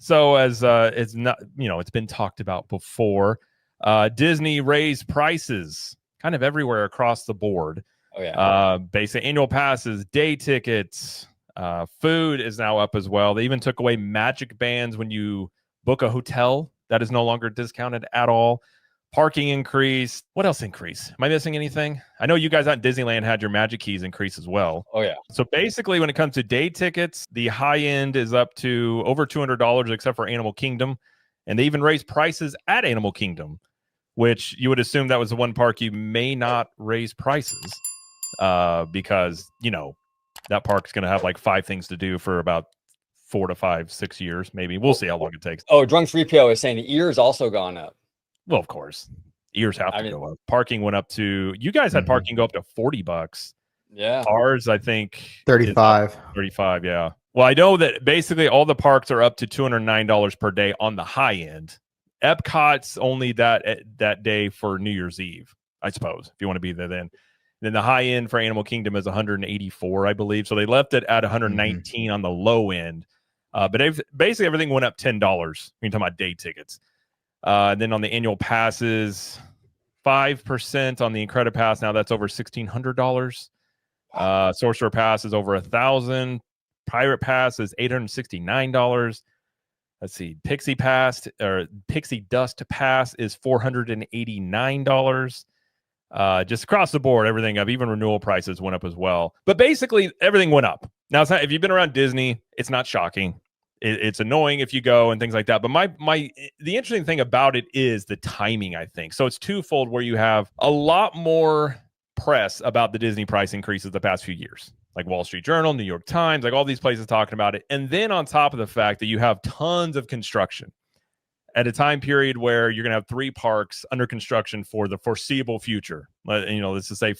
So as it's not, it's been talked about before. Disney raised prices kind of everywhere across the board. Oh yeah. Basic annual passes, day tickets, food is now up as well. They even took away magic bands when you book a hotel. That is no longer discounted at all. Parking increased. What else increased? Am I missing anything? I know you guys at Disneyland had your magic keys increase as well. Oh yeah. So basically, when it comes to day tickets, the high end is up to over $200, except for Animal Kingdom. And they even raised prices at Animal Kingdom, which you would assume that was the one park you may not raise prices because, that park's going to have like 5 things to do for about 4 to 5, 6 years, maybe. We'll see how long it takes. Oh, Drunk 3PO is saying the ear's also gone up. Well, of course. Ears have to go up. Parking went up to, you guys had parking go up to $40. Yeah. Ours, I think 35. 35, yeah. Well, I know that basically all the parks are up to $209 per day on the high end. Epcot's only that day for New Year's Eve, I suppose, if you want to be there then. Then the high end for Animal Kingdom is 184, I believe. So they left it at 119 on the low end. But basically everything went up $10 when you're talking about day tickets. And then on the annual passes, 5% on the Incredipass. Now that's over $1,600. Sorcerer Pass is over $1,000. Pirate Pass is $869. Let's see. Pixie Dust Pass is $489. Just across the board, everything up. Even renewal prices went up as well. But basically, everything went up. Now, it's not, if you've been around Disney, it's not shocking. It's annoying if you go and things like that. But the interesting thing about it is the timing, I think. So it's twofold, where you have a lot more press about the Disney price increases the past few years, like Wall Street Journal, New York Times, like all these places talking about it. And then on top of the fact that you have tons of construction at a time period where you're going to have 3 parks under construction for the foreseeable future. Let's just say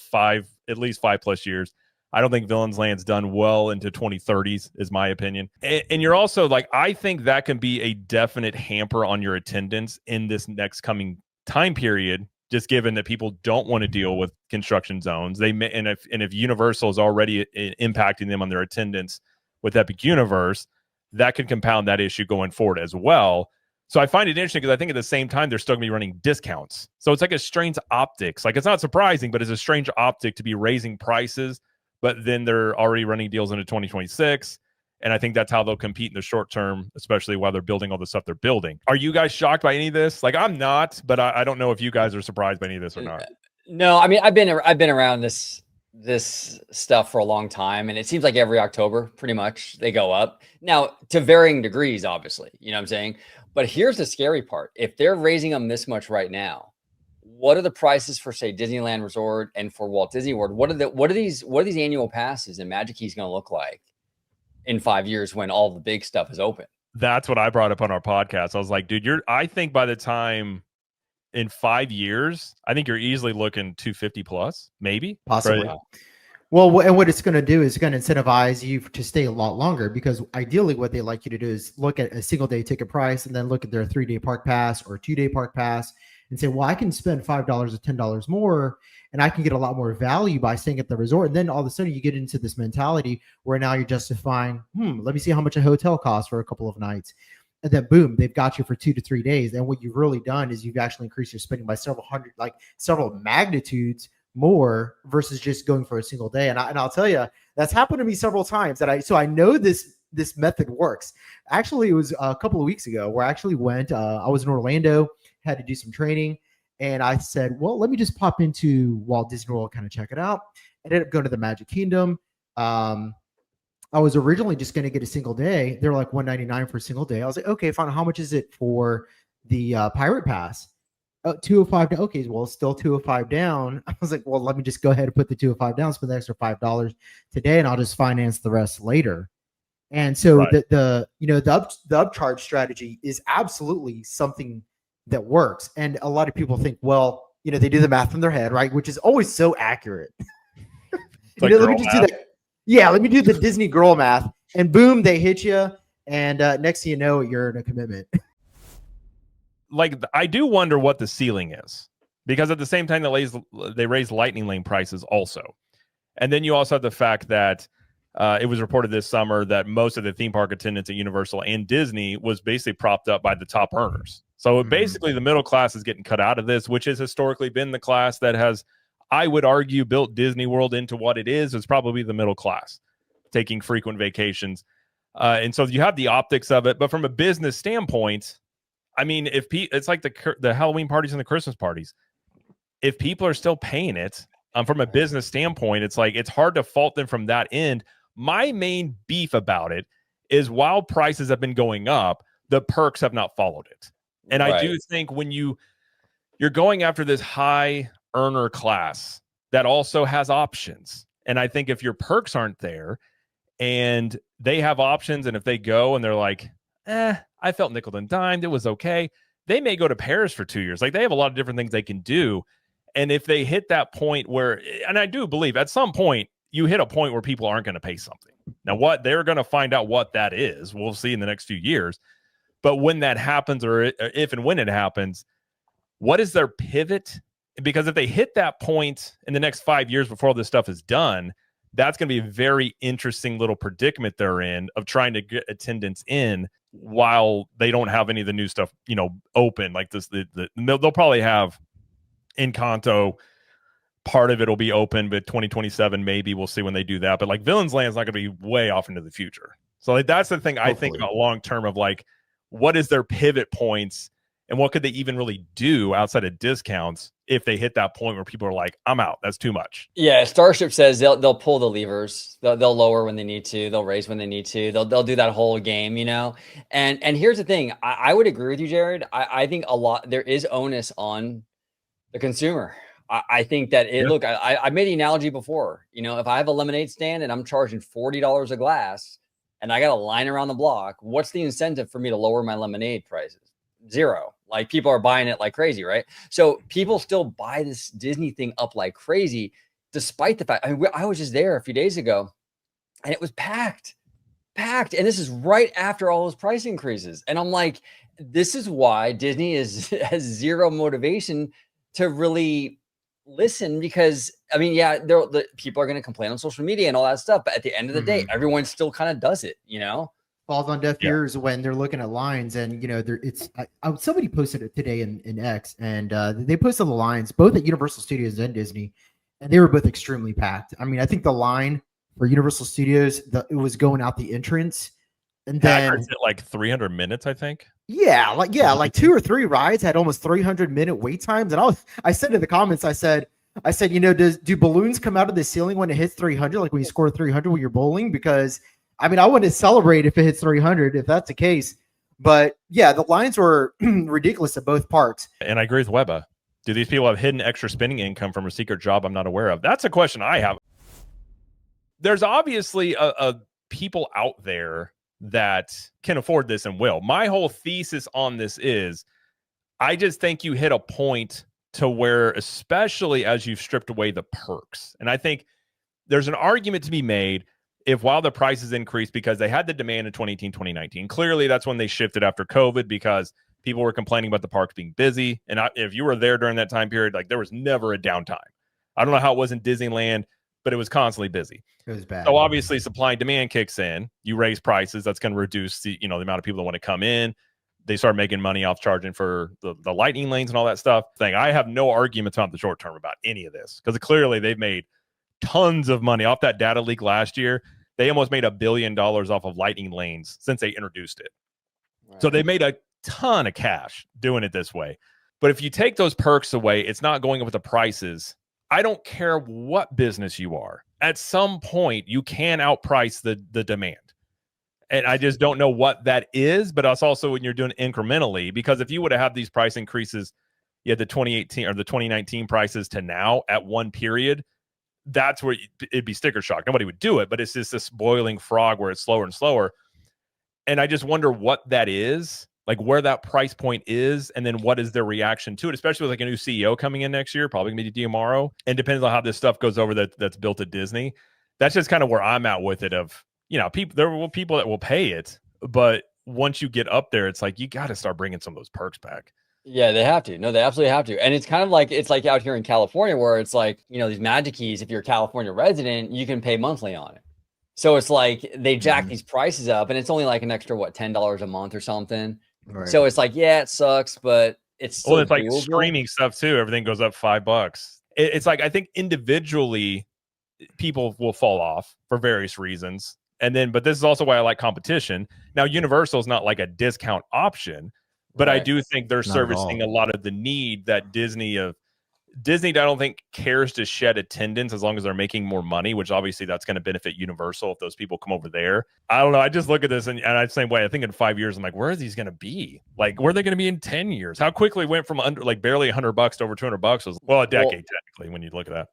at least 5+ years. I don't think Villains Land's done well into 2030s, is my opinion. And you're also I think that can be a definite hamper on your attendance in this next coming time period, just given that people don't want to deal with construction zones. They may, and if Universal is already impacting them on their attendance with Epic Universe, that could compound that issue going forward as well. So I find it interesting because I think at the same time, they're still going to be running discounts. So it's like a strange optics. It's not surprising, but it's a strange optic to be raising prices, but then they're already running deals into 2026. And I think that's how they'll compete in the short term, especially while they're building all the stuff they're building. Are you guys shocked by any of this? I'm not, but I don't know if you guys are surprised by any of this or not. No, I mean, I've been around this stuff for a long time, and it seems like every October, pretty much, they go up. Now, to varying degrees, obviously, you know what I'm saying? But here's the scary part. If they're raising them this much right now, what are the prices for, say, Disneyland Resort and for Walt Disney World? What are these annual passes and Magic Keys going to look like in 5 years when all the big stuff is open? That's what I brought up on our podcast. I was like, dude, I think by the time in 5 years, I think you're easily looking 250 plus, maybe. Possibly. Right? Well, and what it's going to do is going to incentivize you to stay a lot longer, because ideally what they like you to do is look at a single day ticket price and then look at their 3-day park pass or 2-day park pass and say, well, I can spend $5 or $10 more and I can get a lot more value by staying at the resort. And then all of a sudden you get into this mentality where now you're justifying, let me see how much a hotel costs for a couple of nights. And then boom, they've got you for 2 to 3 days. And what you've really done is you've actually increased your spending by several magnitudes more versus just going for a single day. And I'll tell you, that's happened to me several times. So I know this method works. Actually, it was a couple of weeks ago where I actually went, I was in Orlando, had to do some training. And I said, well, let me just pop into Walt Disney World, kind of check it out. I ended up going to the Magic Kingdom. I was originally just going to get a single day. They were like $199 for a single day. I was like, okay, fine. How much is it for the Pirate Pass? $205. Okay, well, it's still $205 down. I was like, well, let me just go ahead and put the $205 down, spend the extra $5 today, and I'll just finance the rest later. And so right. the upcharge strategy is absolutely something that works. And a lot of people think, well, they do the math in their head, right? Which is always so accurate. Like let me just do that. Yeah, let me do the Disney girl math, and boom, they hit you. And next thing you know, you're in a commitment. I do wonder what the ceiling is, because at the same time they raise Lightning Lane prices also. And then you also have the fact that It was reported this summer that most of the theme park attendance at Universal and Disney was basically propped up by the top earners. So basically the middle class is getting cut out of this, which has historically been the class that has, I would argue, built Disney World into what it is. It's probably the middle class taking frequent vacations. And so you have the optics of it. But from a business standpoint, I mean, it's like the Halloween parties and the Christmas parties. If people are still paying it, from a business standpoint, it's like it's hard to fault them from that end. My main beef about it is while prices have been going up, the perks have not followed it. And I do think when you're going after this high earner class that also has options. And I think if your perks aren't there and they have options, and if they go and they're like, I felt nickel and dimed, it was okay, they may go to Paris for 2 years. Like, they have a lot of different things they can do. And if they hit that point where, and I do believe at some point, you hit a point where people aren't going to pay something. Now, what they're going to find out what that is, we'll see in the next few years. But when that happens, or if and when it happens, what is their pivot? Because if they hit that point in the next 5 years before all this stuff is done, that's going to be a very interesting little predicament they're in of trying to get attendance in while they don't have any of the new stuff, open like this. They'll probably have Encanto. Part of it will be open, but 2027 maybe, we'll see when they do that. But like Villains Land is not going to be way off into the future. So like, that's the thing I think about long term of like, what is their pivot points and what could they even really do outside of discounts if they hit that point where people are like, I'm out, that's too much. Yeah, Starship says they'll pull the levers. They'll lower when they need to. They'll raise when they need to. They'll do that whole game, And here's the thing. I would agree with you, Jared. I think there is onus on the consumer. I think that look, I made the analogy before, if I have a lemonade stand and I'm charging $40 a glass and I got a line around the block, what's the incentive for me to lower my lemonade prices? Zero. Like, people are buying it like crazy, right? So people still buy this Disney thing up like crazy, despite the fact, I was just there a few days ago and it was packed. And this is right after all those price increases. And I'm like, this is why Disney has zero motivation to really listen, because the people are going to complain on social media and all that stuff, but at the end of the day, everyone still kind of does it, falls on deaf ears when they're looking at lines. And somebody posted it today in X, and they posted the lines both at Universal Studios and Disney, and they were both extremely packed. I mean, I think the line for Universal Studios, it was going out the entrance, and then like 300 minutes, I think. Like 2 or 3 rides had almost 300-minute wait times. And I said in the comments, I said, do balloons come out of the ceiling when it hits 300? Like when you score 300 when you're bowling? Because I want to celebrate if it hits 300, if that's the case. But yeah, the lines were ridiculous at both parks. And I agree with Webba. Do these people have hidden extra spending income from a secret job I'm not aware of? That's a question I have. There's obviously a people out there that can afford this and will. My whole thesis on this is, I just think you hit a point to where, especially as you've stripped away the perks, and I think there's an argument to be made if while the prices increased because they had the demand in 2018, 2019, clearly that's when they shifted after COVID because people were complaining about the parks being busy. And if you were there during that time period, like, there was never a downtime. I don't know how it was in Disneyland, but it was constantly busy. It was bad. So obviously supply and demand kicks in. You raise prices. That's going to reduce the amount of people that want to come in. They start making money off charging for the lightning lanes and all that stuff. I have no arguments on the short term about any of this, because clearly they've made tons of money off that data leak last year. They almost made $1 billion off of lightning lanes since they introduced it. Right. So they made a ton of cash doing it this way. But if you take those perks away, it's not going up with the prices. I don't care what business you are. At some point, you can outprice the demand. And I just don't know what that is, but it's also when you're doing incrementally, because if you would have had these price increases, you had the 2018 or the 2019 prices to now at one period, that's where it'd be sticker shock. Nobody would do it, but it's just this boiling frog where it's slower and slower. And I just wonder what that is, like where that price point is, and then what is their reaction to it, especially with like a new CEO coming in next year, probably maybe tomorrow. And depends on how this stuff goes over that's built at Disney. That's just kind of where I'm at with it of, there will people that will pay it, but once you get up there, it's like, you got to start bringing some of those perks back. Yeah, they have to. No, they absolutely have to. And it's kind of like, it's like out here in California where it's like, these Magic Keys, if you're a California resident, you can pay monthly on it. So it's like they jack Mhm. these prices up, and it's only like an extra what, $10 a month or something. Right. So it's like, yeah, it sucks, but it's Well, still it's like doable. streaming stuff too. Everything goes up $5. It's like, I think individually people will fall off for various reasons. And then, but this is also why I like competition. Now, Universal is not like a discount option, but I Right. do think they're Not at servicing a all. lot of the need that Disney, I don't think, cares to shed attendance as long as they're making more money, which obviously that's going to benefit Universal if those people come over there. I don't know. I just look at this and I'm the same way. I think in 5 years, I'm like, where are these going to be? Like, where are they going to be in 10 years? How quickly it went from under like barely $100 to over $200 was, well, a decade technically when you look at that.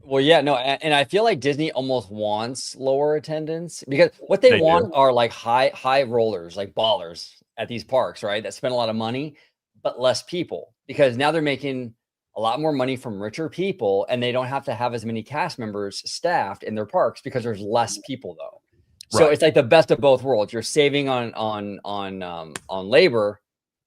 Well, yeah, no, and I feel like Disney almost wants lower attendance because what they They want do. are like high rollers, like ballers at these parks, right? That spend a lot of money, but less people because now they're making a lot more money from richer people, and they don't have to have as many cast members staffed in their parks because there's less people though. So Right. it's like the best of both worlds. You're saving on labor,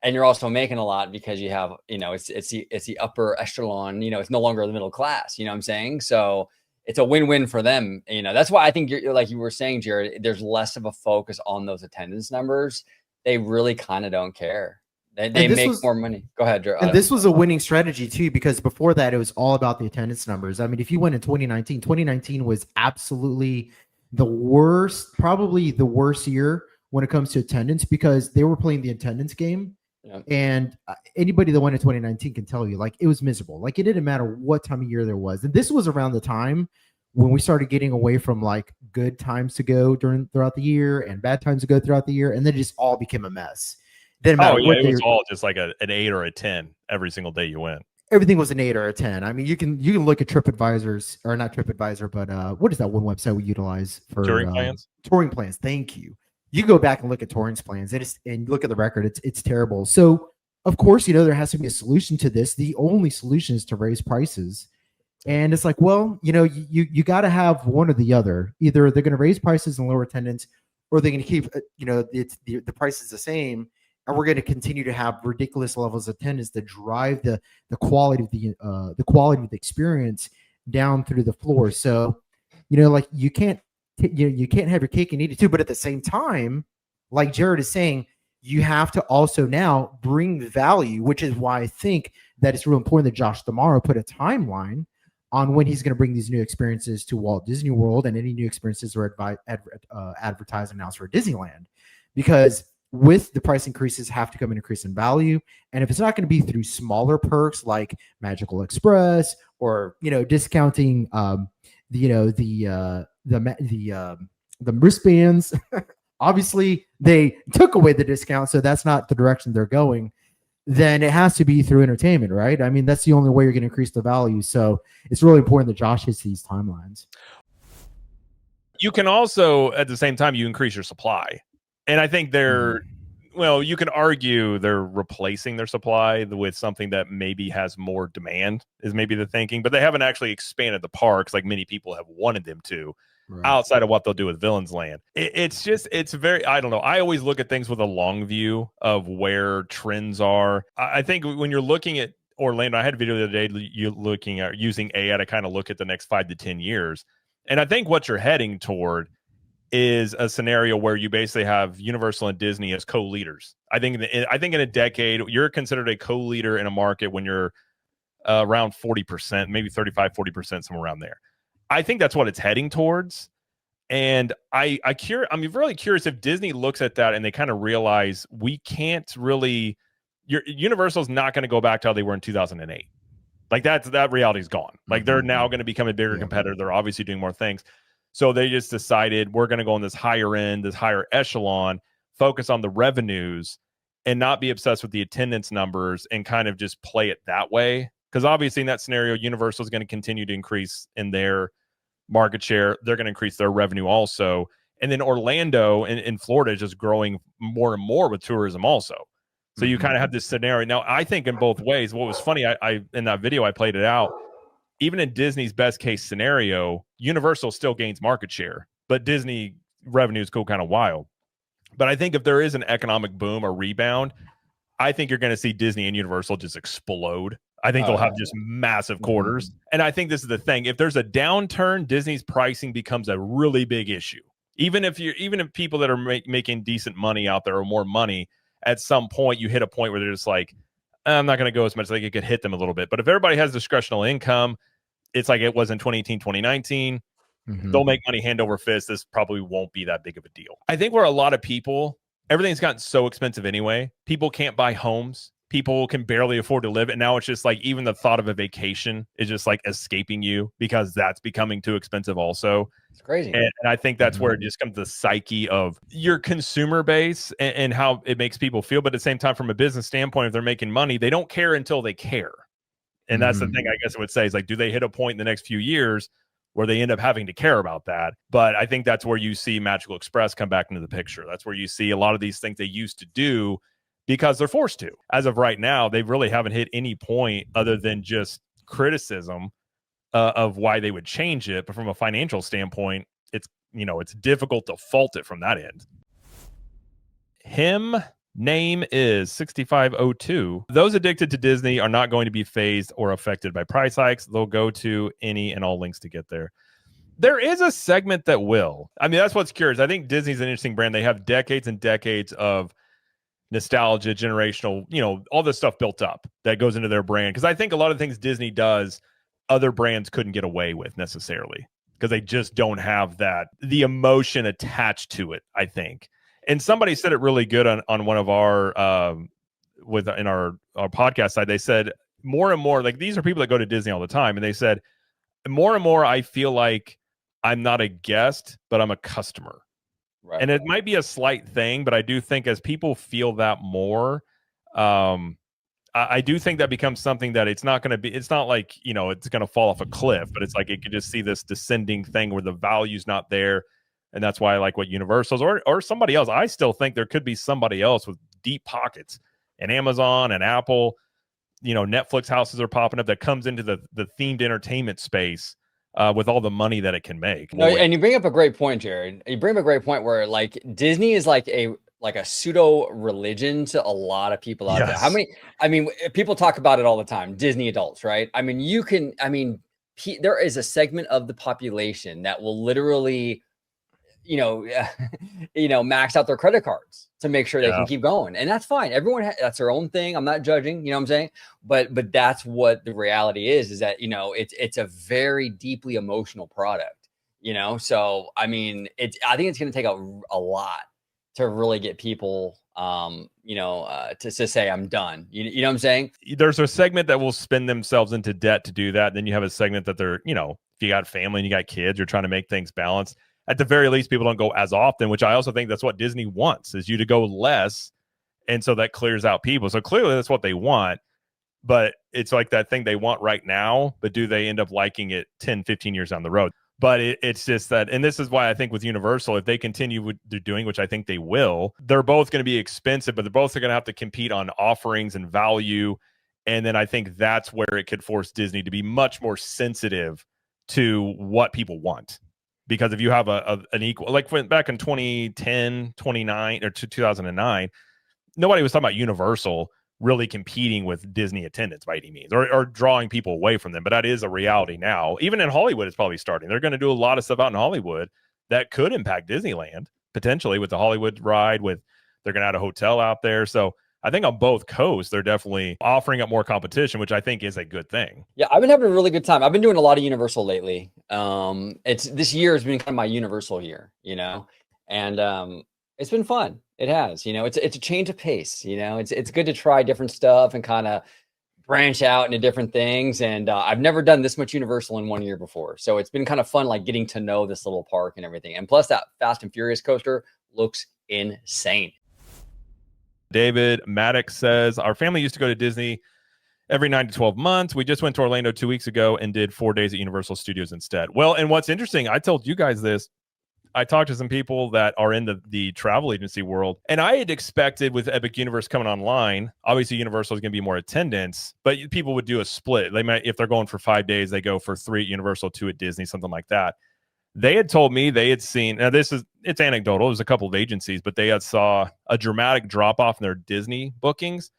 and you're also making a lot because you have, it's the upper echelon, it's no longer the middle class, you know what I'm saying? So it's a win-win for them. That's why I think you're like you were saying, Jared, there's less of a focus on those attendance numbers. They really kind of don't care. They this make was more money. Go ahead, Jared. And this was a winning strategy too, because before that, it was all about the attendance numbers. I mean, if you went in 2019 was absolutely the worst, probably the worst year when it comes to attendance because they were playing the attendance game. Yeah. And anybody that went in 2019 can tell you, like, it was miserable. Like, it didn't matter what time of year there was. And this was around the time when we started getting away from like good times to go throughout the year and bad times to go throughout the year. And then it just all became a mess. Didn't matter what it they was all just like an 8 or a 10 every single day you went. everything was an 8 or a 10. I mean, you can look at TripAdvisor's, or not TripAdvisor, but what is that one website we utilize for Touring plans? Touring plans. Thank you. You can go back and look at touring plans and look at the record. It's terrible. So of course, there has to be a solution to this. The only solution is to raise prices. And it's like, well, you got to have one or the other. Either they're going to raise prices and lower attendance, or they're going to keep, the prices the same. And we're going to continue to have ridiculous levels of attendance that drive the quality of the quality of the experience down through the floor. So, like you can't you can't have your cake and eat it too. But at the same time, like Jared is saying, you have to also now bring value, which is why I think that it's real important that Josh D'Amaro put a timeline on when he's going to bring these new experiences to Walt Disney World and any new experiences are advertised and announced for Disneyland, because with the price increases have to come an increase in value. And if it's not going to be through smaller perks like Magical Express or, discounting, the wristbands, obviously they took away the discount. So that's not the direction they're going. Then it has to be through entertainment, right? I mean, that's the only way you're going to increase the value. So it's really important that Josh hits these timelines. You can also, at the same time, you increase your supply. And I think you can argue they're replacing their supply with something that maybe has more demand is maybe the thinking, but they haven't actually expanded the parks like many people have wanted them to. Right. Outside of what they'll do with Villains Land. It's very, I don't know. I always look at things with a long view of where trends are. I think when you're looking at Orlando, I had a video the other day, you looking at using AI to kind of look at the next 5 to 10 years. And I think what you're heading toward is a scenario where you basically have Universal and Disney as co-leaders. I think in a decade, you're considered a co-leader in a market when you're around 40%, maybe 35, 40%, somewhere around there. I think that's what it's heading towards. And I'm really curious if Disney looks at that and they kind of realize we can't really, Universal's not going to go back to how they were in 2008. Like that reality is gone. Like they're now going to become a bigger competitor. They're obviously doing more things. So they just decided we're going to go on this higher end, this higher echelon, focus on the revenues and not be obsessed with the attendance numbers and kind of just play it that way. Because obviously in that scenario, Universal is going to continue to increase in their market share. They're going to increase their revenue also. And then Orlando in Florida is just growing more and more with tourism also. So you kind of have this scenario. Now, I think in both ways, what was funny, I in that video, I played it out. Even in Disney's best case scenario, Universal still gains market share, but Disney revenues go kind of wild. But I think if there is an economic boom or rebound, I think you're going to see Disney and Universal just explode. I think they'll have just massive quarters. And I think this is the thing. If there's a downturn, Disney's pricing becomes a really big issue. Even if people that are making decent money out there or more money, at some point you hit a point where they're just like, I'm not going to go as much. Like it could hit them a little bit. But if everybody has discretional income, it's like it was in 2018, 2019. They'll make money hand over fist. This probably won't be that big of a deal. I think where a lot of people, everything's gotten so expensive anyway. People can't buy homes. People can barely afford to live. And now it's just like even the thought of a vacation is just like escaping you because that's becoming too expensive also. It's crazy. And I think that's where it just comes to the psyche of your consumer base and how it makes people feel. But at the same time, from a business standpoint, if they're making money, they don't care until they care. And that's the thing I guess I would say is like, do they hit a point in the next few years where they end up having to care about that? But I think that's where you see Magical Express come back into the picture. That's where you see a lot of these things they used to do because they're forced to. As of right now, they really haven't hit any point other than just criticism of why they would change it. But from a financial standpoint, it's difficult to fault it from that end. Name is 6502. Those addicted to Disney are not going to be phased or affected by price hikes. They'll go to any and all links to get there. There is a segment that will. I mean, that's what's curious. I think Disney's an interesting brand. They have decades and decades of nostalgia, generational, all this stuff built up that goes into their brand. Because I think a lot of things Disney does, other brands couldn't get away with necessarily because they just don't have the emotion attached to it, I think. And somebody said it really good on one of our in our podcast side. They said more and more, like these are people that go to Disney all the time, and they said more and more I feel like I'm not a guest, but I'm a customer. Right. And it might be a slight thing, but I do think as people feel that more, I do think that becomes something that it's not like, it's going to fall off a cliff, but it's like it could just see this descending thing where the value's not there. And that's why I like what Universal's or somebody else. I still think there could be somebody else with deep pockets, and Amazon and Apple, Netflix houses are popping up that comes into the themed entertainment space with all the money that it can make. No, and you bring up a great point, Jared. You bring up a great point where like Disney is like a pseudo religion to a lot of people out there. People talk about it all the time. Disney adults, right? There is a segment of the population that will literally max out their credit cards to make sure they can keep going. And that's fine. Everyone that's their own thing. I'm not judging, you know what I'm saying? But that's what the reality is that, it's a very deeply emotional product, So, I think it's going to take a lot to really get people, to say I'm done. You know what I'm saying? There's a segment that will spend themselves into debt to do that. Then you have a segment that they're, if you got family and you got kids, you're trying to make things balanced. At the very least, people don't go as often, which I also think that's what Disney wants, is you to go less. And so that clears out people. So clearly that's what they want, but it's like that thing they want right now, but do they end up liking it 10, 15 years down the road? But it's just that, and this is why I think with Universal, if they continue what they're doing, which I think they will, they're both going to be expensive, but they're both going to have to compete on offerings and value. And then I think that's where it could force Disney to be much more sensitive to what people want. Because if you have an equal, like back in 2010, 2009 or 2009, nobody was talking about Universal really competing with Disney attendance by any means or drawing people away from them. But that is a reality now. Even in Hollywood, it's probably starting. They're going to do a lot of stuff out in Hollywood that could impact Disneyland potentially with the Hollywood ride. They're going to add a hotel out there. So I think on both coasts, they're definitely offering up more competition, which I think is a good thing. Yeah, I've been having a really good time. I've been doing a lot of Universal lately. This year has been kind of my Universal year, and it's been fun. It has, it's a change of pace. It's good to try different stuff and kind of branch out into different things. And I've never done this much Universal in 1 year before, so it's been kind of fun, like getting to know this little park and everything. And plus, that Fast and Furious coaster looks insane. David Maddox says, our family used to go to Disney every 9 to 12 months. We just went to Orlando 2 weeks ago and did 4 days at Universal Studios instead. Well, and what's interesting, I told you guys this. I talked to some people that are in the travel agency world, and I had expected with Epic Universe coming online, obviously Universal is going to be more attendance, but people would do a split. They might, if they're going for 5 days, they go for 3 at Universal, 2 at Disney, something like that. They had told me they had seen, now it's anecdotal, there's a couple of agencies, but they had saw a dramatic drop off in their Disney bookings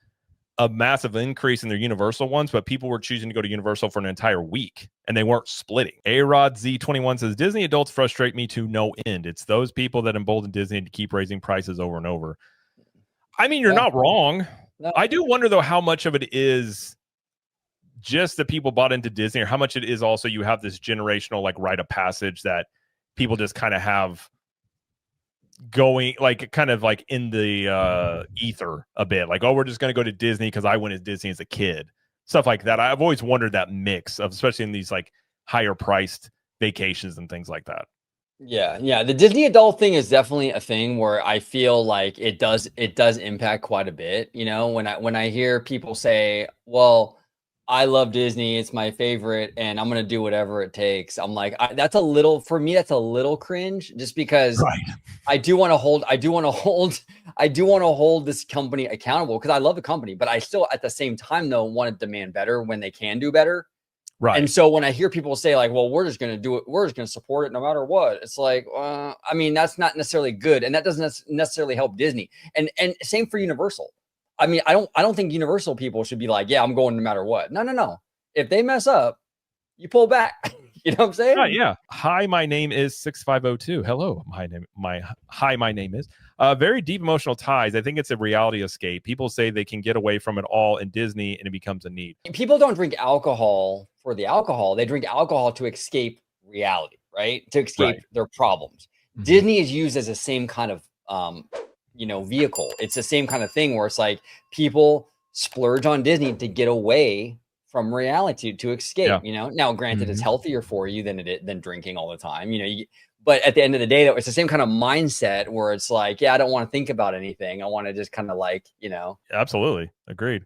a massive increase in their Universal ones, but people were choosing to go to Universal for an entire week and they weren't splitting. A-Rod Z21 says, Disney adults frustrate me to no end. It's those people that embolden Disney to keep raising prices over and over. I mean, you're not wrong. No. I do wonder, though, how much of it is just that people bought into Disney, or how much it is also you have this generational like rite of passage that people just kind of have going, like kind of like in the ether a bit, like, oh, we're just going to go to Disney because I went to Disney as a kid, stuff like that. I've always wondered that mix of, especially in these like higher priced vacations and things like that. Yeah. The Disney adult thing is definitely a thing where I feel like it does impact quite a bit. You know, when I hear people say, well, I love Disney, it's my favorite, and I'm gonna do whatever it takes. I'm like, that's a little, for me, that's a little cringe, just because I do want to hold this company accountable because I love the company, but I still at the same time though want to demand better when they can do better. Right. And so when I hear people say like, well, we're just going to do it, we're just going to support it no matter what, it's like, I mean, that's not necessarily good. And that doesn't necessarily help Disney. And same for Universal. I mean, I don't think Universal people should be like, yeah, I'm going no matter what. No. If they mess up, you pull back. You know what I'm saying? Yeah. Hi, my name is 6502. Hello, my name is. Very deep emotional ties. I think it's a reality escape. People say they can get away from it all in Disney and it becomes a need. People don't drink alcohol for the alcohol. They drink alcohol to escape reality, right? To escape their problems. Mm-hmm. Disney is used as the same kind of, vehicle. It's the same kind of thing where it's like people splurge on Disney to get away from reality, to escape, Now, granted, it's healthier for you than drinking all the time, but at the end of the day, though, it's the same kind of mindset where it's like, yeah, I don't want to think about anything. I want to just kind of like, Absolutely. Agreed.